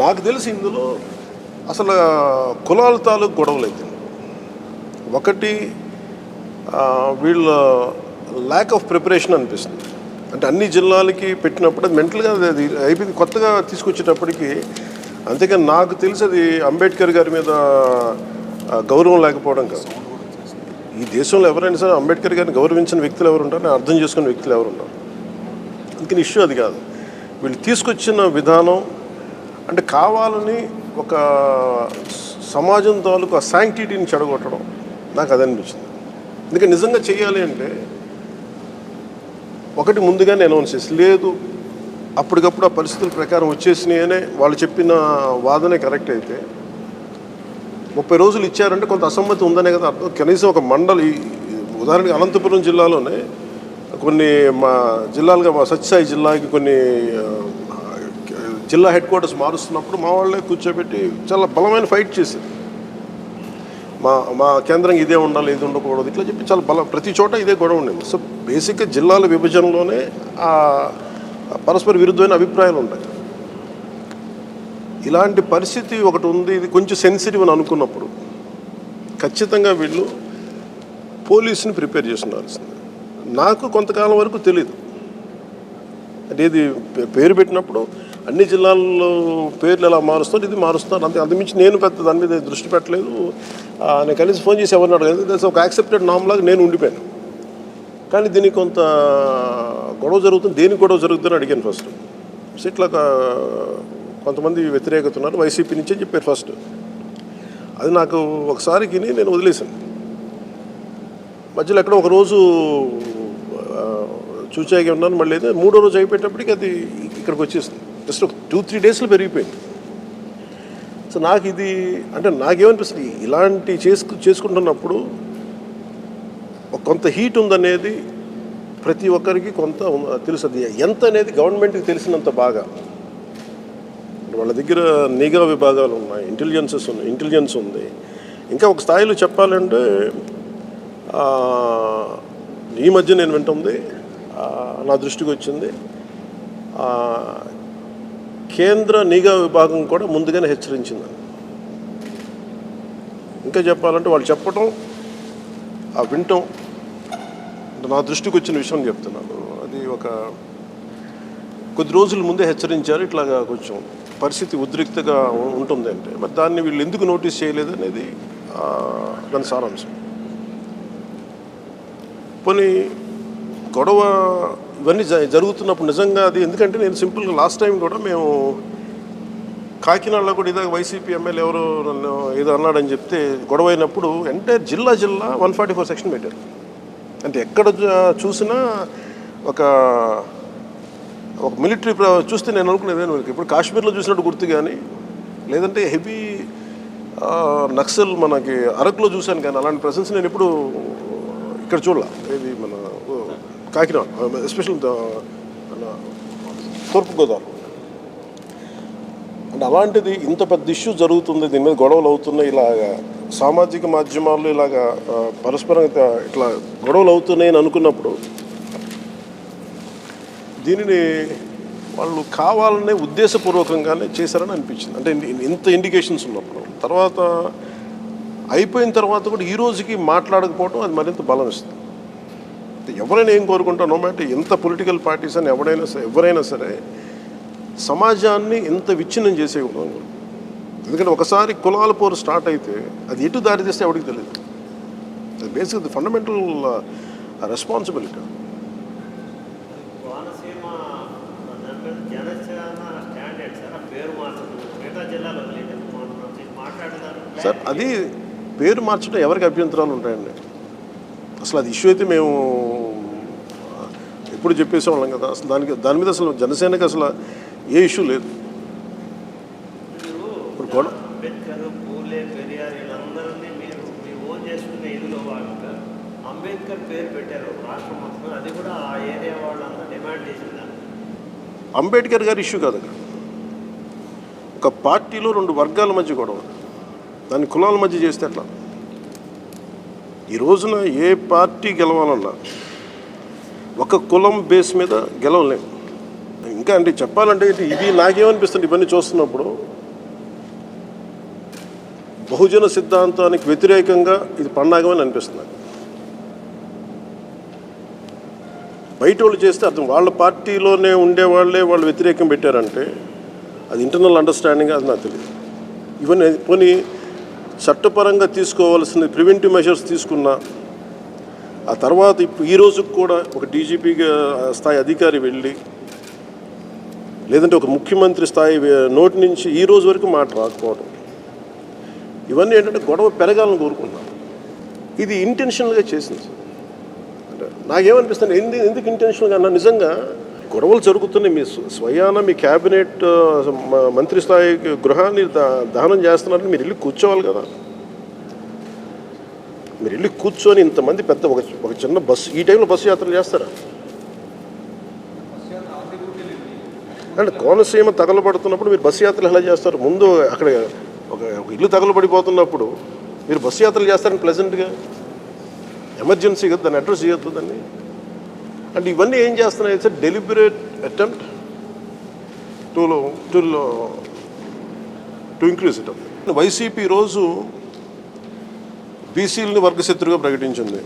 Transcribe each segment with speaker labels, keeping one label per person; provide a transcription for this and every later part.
Speaker 1: నాకు తెలిసి ఇందులో అసలు కులాల తాలూకు గొడవలు అయితే ఒకటి వీళ్ళ ల్యాక్ ఆఫ్ ప్రిపరేషన్ అనిపిస్తుంది. అంటే అన్ని జిల్లాలకి పెట్టినప్పుడు అది మెంటల్గా అది అయిపోయింది కొత్తగా తీసుకొచ్చేటప్పటికి. అంతేకాని నాకు తెలిసి అది అంబేద్కర్ గారి మీద గౌరవం లేకపోవడం కాదు. ఈ దేశంలో ఎవరైనా సరే అంబేద్కర్ గారిని గౌరవించిన వ్యక్తులు ఎవరు ఉంటారు, అర్థం చేసుకున్న వ్యక్తులు ఎవరు ఉంటారు. అందుకని ఇష్యూ అది కాదు. వీళ్ళు తీసుకొచ్చిన విధానం అంటే కావాలని ఒక సమాజం తాలూకు ఆ శాంక్టిటీని చెడగొట్టడం నాకు అది అనిపించింది. ఎందుకంటే నిజంగా చేయాలి అంటే ఒకటి ముందుగానే అనౌన్స్ చేసి లేదు, అప్పటికప్పుడు ఆ పరిస్థితుల ప్రకారం వచ్చేసినాయనే వాళ్ళు చెప్పిన వాదనే కరెక్ట్ అయితే 30 రోజులు ఇచ్చారంటే కొంత అసమ్మతి ఉందనే కదా అర్థం. కనీసం ఒక మండలి ఉదాహరణకి అనంతపురం జిల్లాలోనే కొన్ని మా జిల్లాలుగా మా సత్యసాయి జిల్లాకి కొన్ని జిల్లా హెడ్ క్వార్టర్స్ మారుస్తున్నప్పుడు మా వాళ్ళే కూర్చోబెట్టి చాలా బలమైన ఫైట్ చేశారు. మా కేంద్రం ఇదే ఉండాలి, ఇది ఉండకూడదు ఇట్లా చెప్పి చాలా ప్రతి చోట ఇదే గొడవ ఉండేది. సో బేసిక్గా జిల్లాల విభజనలోనే పరస్పర విరుద్ధమైన అభిప్రాయాలు ఉంటాయి. ఇలాంటి పరిస్థితి ఒకటి ఉంది, ఇది కొంచెం సెన్సిటివ్ అని అనుకున్నప్పుడు ఖచ్చితంగా వీళ్ళు పోలీసుని ప్రిపేర్ చేస్తున్నాల్సింది. నాకు కొంతకాలం వరకు తెలీదు అంటే ఇది పేరు పెట్టినప్పుడు అన్ని జిల్లాల్లో పేర్లు ఎలా మారుస్తారు, ఇది మారుస్తారు అంతే. అంతమించి నేను పెద్ద దాని మీద దృష్టి పెట్టలేదు. నేను కనీసం ఫోన్ చేసి ఎవరిని అడగలేదు. ఒక యాక్సెప్టెడ్ నామ్ లాగా నేను ఉండిపోయాను. కానీ దీనికి కొంత గొడవ జరుగుతుంది, దేనికి గొడవ జరుగుతుందని అడిగాను ఫస్ట్. సో ఇట్లా కొంతమంది వ్యతిరేకత ఉన్నారు వైసీపీ నుంచే చెప్పారు ఫస్ట్. అది నాకు ఒకసారికి నేను వదిలేశాను. మధ్యలో ఎక్కడో ఒకరోజు చూచాగా ఉన్నాను, మళ్ళీ అయితే 3వ రోజు అయిపోయేటప్పటికి అది ఇక్కడికి వచ్చేసింది. జస్ట్ ఒక 2-3 డేస్లో పెరిగిపోయింది. సో నాకు ఇది అంటే నాకేమనిపిస్తుంది, ఇలాంటి చేసుకుంటున్నప్పుడు కొంత హీట్ ఉందనేది ప్రతి ఒక్కరికి కొంత తెలుసు. అది ఎంత అనేది గవర్నమెంట్కి తెలిసినంత బాగా వాళ్ళ దగ్గర నిఘా విభాగాలు ఉన్నాయి, ఇంటెలిజెన్స్ ఉంది. ఇంకా ఒక స్థాయిలో చెప్పాలంటే ఈ మధ్య నేను వింటుంది నా దృష్టికి వచ్చింది, కేంద్ర నిఘా విభాగం కూడా ముందుగానే హెచ్చరించింది. ఇంకా చెప్పాలంటే వాళ్ళు చెప్పటం వినటం నా దృష్టికి వచ్చిన విషయం చెప్తున్నాను. అది ఒక కొద్ది రోజుల ముందే హెచ్చరించారు, ఇట్లాగా కొంచెం పరిస్థితి ఉద్రిక్తగా ఉంటుంది అంటే. మరి దాన్ని వీళ్ళు ఎందుకు నోటీస్ చేయలేదు అనేది దాని సారాంశం. పోనీ గొడవ ఇవన్నీ జరుగుతున్నప్పుడు నిజంగా అది ఎందుకంటే నేను సింపుల్గా లాస్ట్ టైం కూడా మేము కాకినాడలో కూడా ఇదే వైసీపీ ఎమ్మెల్యే ఎవరో నన్ను ఏదో అన్నాడని చెప్తే గొడవ అయినప్పుడు ఎంటైర్ జిల్లా 144 సెక్షన్ పెట్టారు. అంటే ఎక్కడ చూసినా ఒక మిలిటరీ చూస్తే నేను అనుకునేది ఇప్పుడు కాశ్మీర్లో చూసినట్టు గుర్తు, కానీ లేదంటే హెవీ నక్సల్ మనకి అరకులో చూశాను, కానీ అలాంటి ప్రెసెన్స్ నేను ఎప్పుడు ఇక్కడ చూడాల. ఇది మన కాకినాడ ఎస్పెషల్ తూర్పుగోదావరి. అంటే అలాంటిది ఇంత పెద్ద ఇష్యూ జరుగుతుంది, దీని మీద గొడవలు అవుతున్నాయి, ఇలాగా సామాజిక మాధ్యమాల్లో ఇలాగా పరస్పరం ఇట్లా గొడవలు అవుతున్నాయని అనుకున్నప్పుడు దీనిని వాళ్ళు కావాలనే ఉద్దేశపూర్వకంగానే చేశారని అనిపించింది. అంటే ఇంత ఇండికేషన్స్ ఉన్నప్పుడు తర్వాత అయిపోయిన తర్వాత కూడా ఈ రోజుకి మాట్లాడకపోవడం అది మరింత బలం ఇస్తుంది. ఎవరైనా ఏం కోరుకుంటాం, నో మ్యాటర్ ఎంత పొలిటికల్ పార్టీస్ అని ఎవరైనా సరే సమాజాన్ని ఎంత విచ్ఛిన్నం చేసేయకూడదు. ఎందుకంటే ఒకసారి కులాల పోరు స్టార్ట్ అయితే అది ఎటు దారి తీస్తే ఎవరికి తెలియదు. అది బేసిక్ ఫండమెంటల్ రెస్పాన్సిబిలిటీ. సార్ అది పేరు మార్చడం ఎవరికి అభ్యంతరాలు ఉంటాయండి? అసలు అది ఇష్యూ అయితే మేము ఎప్పుడు చెప్పేసేవాళ్ళం కదా. అసలు దాని మీద అసలు జనసేనకి అసలు ఏ ఇష్యూ లేదు. ఇప్పుడు కూడా అంబేద్కర్ గారి ఇష్యూ కాదు. ఒక పార్టీలో 2 వర్గాల మధ్య గొడవ, దాన్ని కులాల మధ్య చేస్తే ఎట్లా? ఈ రోజున ఏ పార్టీ గెలవాలన్నా ఒక కులం బేస్ మీద గెలవలేము. ఇంకా అంటే చెప్పాలంటే ఇది నాకేమనిపిస్తుంది ఇవన్నీ చూస్తున్నప్పుడు, బహుజన సిద్ధాంతానికి వ్యతిరేకంగా ఇది పన్నాగమని అనిపిస్తుంది. బయట వాళ్ళు చేస్తే అర్థం, వాళ్ళ పార్టీలోనే ఉండేవాళ్ళే వాళ్ళు వ్యతిరేకం పెట్టారంటే అది ఇంటర్నల్ అండర్స్టాండింగ్, అది నాకు తెలియదు. ఇవన్నీ పోనీ చట్టపరంగా తీసుకోవాల్సిన ప్రివెంటివ్ మెషర్స్ తీసుకున్నా ఆ తర్వాత ఈ రోజుకు కూడా ఒక డీజీపీ స్థాయి అధికారి వెళ్ళి, లేదంటే ఒక ముఖ్యమంత్రి స్థాయి నోటి నుంచి ఈ రోజు వరకు మాట రాకపోవడం, ఇవన్నీ ఏంటంటే గొడవ పెరగాలని కోరుకుంటున్నాను. ఇది ఇంటెన్షనల్గా చేసింది సార్. అంటే నాకేమనిపిస్తుంది, ఎందుకు ఇంటెన్షనల్గా అన్నా, నిజంగా గొడవలు జరుగుతున్నాయి. మీ స్వయాన మీ క్యాబినెట్ మంత్రి స్థాయి గృహాన్ని దహనం చేస్తున్నారని మీరు వెళ్ళి కూర్చోవాలి కదా. మీరు వెళ్ళి కూర్చొని ఇంతమంది పెద్ద ఒక చిన్న బస్సు ఈ టైంలో బస్సు యాత్రలు చేస్తారా? అంటే కోనసీమ తగలబడుతున్నప్పుడు మీరు బస్సు యాత్రలు ఎలా చేస్తారు? ముందు అక్కడ ఒక ఇల్లు తగలబడిపోతున్నప్పుడు మీరు బస్సు యాత్రలు చేస్తారని ప్లెజెంట్గా, ఎమర్జెన్సీ కదా, దాన్ని అడ్రస్ చేయొద్దు దాన్ని. అంటే ఇవన్నీ ఏం చేస్తున్నాయి sir, deliberate attempt to increase it. YCP ఈరోజు బీసీలని వర్గశత్రుగా ప్రకటించింది,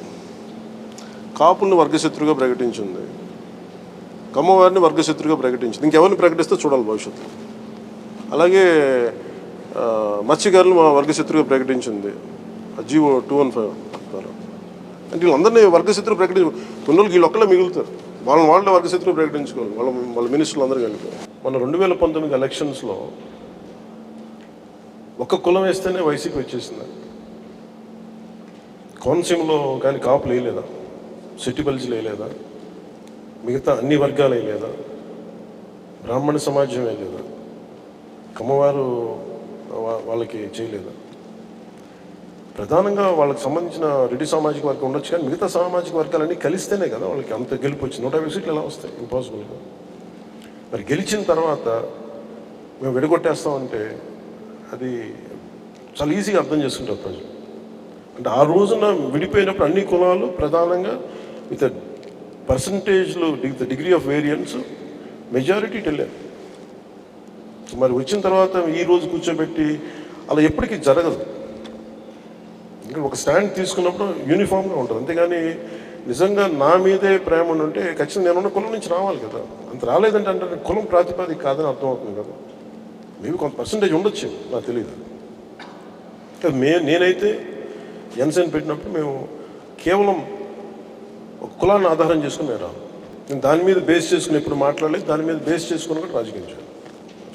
Speaker 1: కాపుల్ని వర్గశత్రుగా ప్రకటించింది, కమ్మవారిని వర్గశత్రుగా ప్రకటించింది. ఇంకెవరిని ప్రకటిస్తే చూడాలి భవిష్యత్తులో. అలాగే మత్స్యకారులను వర్గశత్రుగా ప్రకటించింది జీవో 215. అంటే వీళ్ళందరినీ వర్గశత్రువు ప్రకటించు, కొన్ని రోజులు వీళ్ళు ఒక్కళ్ళే మిగులుతారు, వాళ్ళే వర్గశత్రువు ప్రకటించుకోవాలి, వాళ్ళ మినిస్టర్లు అందరూ కలిపి. మన 2019 ఎలక్షన్స్లో ఒక్క కులం వేస్తేనే వైసీపీ వచ్చేసింది. కోనసీమలో కానీ కాపులు వేయలేదా, సెట్టిబల్జీలు వేయలేదా, మిగతా అన్ని వర్గాలు వేయలేదా, బ్రాహ్మణ సమాజం వేయలేదా, కమ్మవారు వాళ్ళకి చేయలేదా? ప్రధానంగా వాళ్ళకి సంబంధించిన రెడ్డి సామాజిక వర్గం ఉండొచ్చు, కానీ మిగతా సామాజిక వర్గాలన్నీ కలిస్తేనే కదా వాళ్ళకి అంత గెలుపు వచ్చింది. 150 సీట్లు ఎలా వస్తాయి? ఇంపాసిబుల్గా. మరి గెలిచిన తర్వాత మేము విడగొట్టేస్తామంటే అది చాలా ఈజీగా అర్థం చేసుకుంటారు ప్రజలు. అంటే ఆ రోజున విడిపోయినప్పుడు అన్ని కులాలు ప్రధానంగా విత్ పర్సంటేజ్లు the degree of variance majority వెళ్ళారు. మరి వచ్చిన తర్వాత ఈ రోజు కూర్చోబెట్టి అలా ఎప్పటికీ జరగదు. ఇంకా ఒక స్టాండ్ తీసుకున్నప్పుడు యూనిఫామ్గా ఉంటుంది. అంతేగాని నిజంగా నా మీదే ప్రేమ ఉంటే ఖచ్చితంగా నేనున్న కులం నుంచి రావాలి కదా. అంత రాలేదంటే అంటే కులం ప్రాతిపదిక కాదని అర్థమవుతుంది కదా. మేబీ కొంత పర్సంటేజ్ ఉండొచ్చు, నాకు తెలియదు. నేనైతే జనసేన పెట్టినప్పుడు మేము కేవలం ఒక కులాన్ని ఆధారం చేసుకుని నేను రాను. నేను దాని మీద బేస్ చేసుకుని ఎప్పుడు మాట్లాడలేదు, దాని మీద బేస్ చేసుకుని కూడా రాజకీయం చేయాలి.